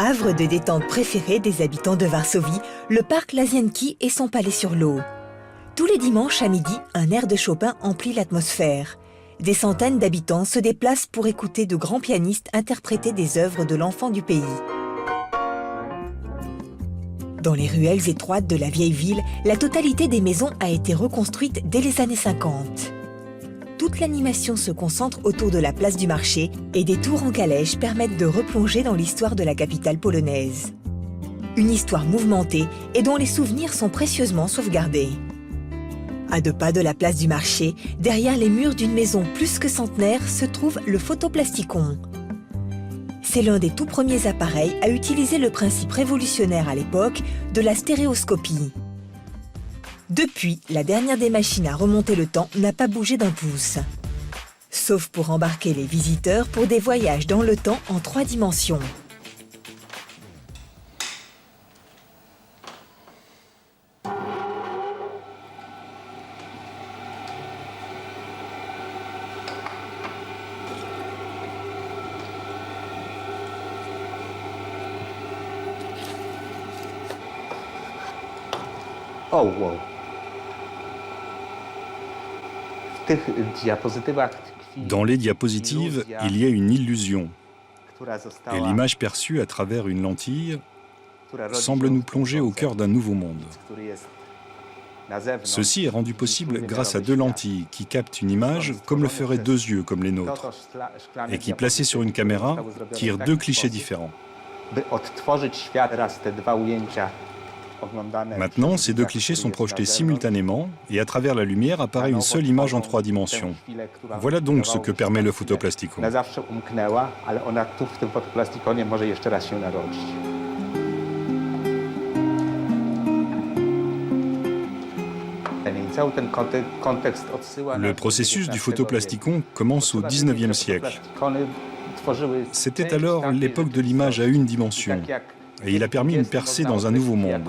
Havre de détente préféré des habitants de Varsovie, le parc Lasienki et son palais sur l'eau. Tous les dimanches à midi, un air de Chopin emplit l'atmosphère. Des centaines d'habitants se déplacent pour écouter de grands pianistes interpréter des œuvres de l'enfant du pays. Dans les ruelles étroites de la vieille ville, la totalité des maisons a été reconstruite dès les années 50. Toute l'animation se concentre autour de la place du marché et des tours en calèche permettent de replonger dans l'histoire de la capitale polonaise. Une histoire mouvementée et dont les souvenirs sont précieusement sauvegardés. À 2 pas de la place du marché, derrière les murs d'une maison plus que centenaire, se trouve le photoplasticon. C'est l'un des tout premiers appareils à utiliser le principe révolutionnaire à l'époque de la stéréoscopie. Depuis, la dernière des machines à remonter le temps n'a pas bougé d'un pouce. Sauf pour embarquer les visiteurs pour des voyages dans le temps en 3 dimensions. Oh, wow. Dans les diapositives, il y a une illusion. Et l'image perçue à travers une lentille semble nous plonger au cœur d'un nouveau monde. Ceci est rendu possible grâce à 2 lentilles qui captent une image comme le feraient 2 yeux comme les nôtres et qui, placées sur une caméra, tirent 2 clichés différents. Maintenant, ces 2 clichés sont projetés simultanément et à travers la lumière apparaît une seule image en 3 dimensions. Voilà donc ce que permet le photoplasticon. Le processus du photoplasticon commence au XIXe siècle. C'était alors l'époque de l'image à 1 dimension. Et il a permis une percée dans un nouveau monde.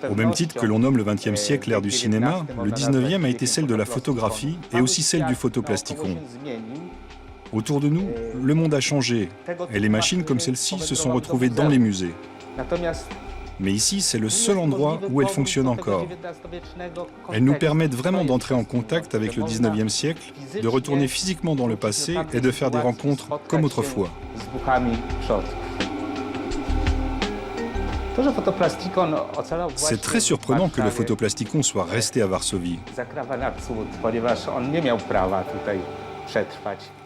Au même titre que l'on nomme le XXe siècle l'ère du cinéma, le XIXe a été celle de la photographie et aussi celle du photoplasticon. Autour de nous, le monde a changé et les machines comme celle-ci se sont retrouvées dans les musées. Mais ici, c'est le seul endroit où elles fonctionnent encore. Elles nous permettent vraiment d'entrer en contact avec le XIXe siècle, de retourner physiquement dans le passé et de faire des rencontres comme autrefois. C'est très surprenant que le photoplasticon soit resté à Varsovie.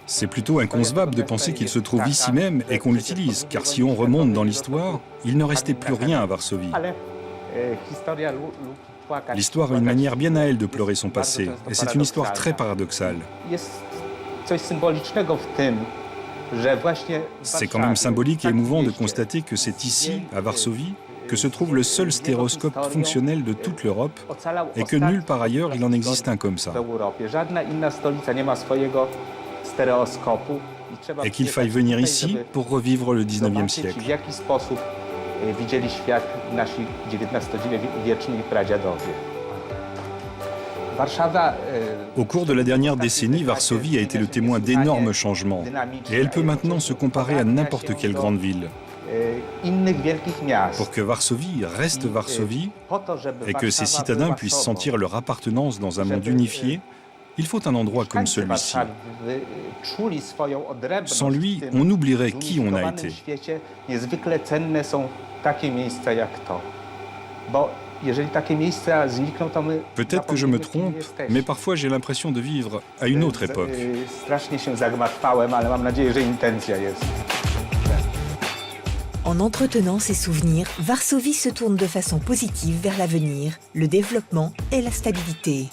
C'est plutôt inconcevable de penser qu'il se trouve ici même et qu'on l'utilise, car si on remonte dans l'histoire, il ne restait plus rien à Varsovie. L'histoire a une manière bien à elle de pleurer son passé, et c'est une histoire très paradoxale. C'est quand même symbolique et émouvant de constater que c'est ici, à Varsovie, que se trouve le seul stéréoscope fonctionnel de toute l'Europe et que nulle part ailleurs il en existe un comme ça. Et qu'il faille venir ici pour revivre le XIXe siècle. Au cours de la dernière décennie, Varsovie a été le témoin d'énormes changements. Et elle peut maintenant se comparer à n'importe quelle grande ville. Pour que Varsovie reste Varsovie et que ses citadins puissent sentir leur appartenance dans un monde unifié, il faut un endroit comme celui-ci. Sans lui, on oublierait qui on a été. Peut-être que je me trompe, mais parfois j'ai l'impression de vivre à une autre époque. En entretenant ses souvenirs, Varsovie se tourne de façon positive vers l'avenir, le développement et la stabilité.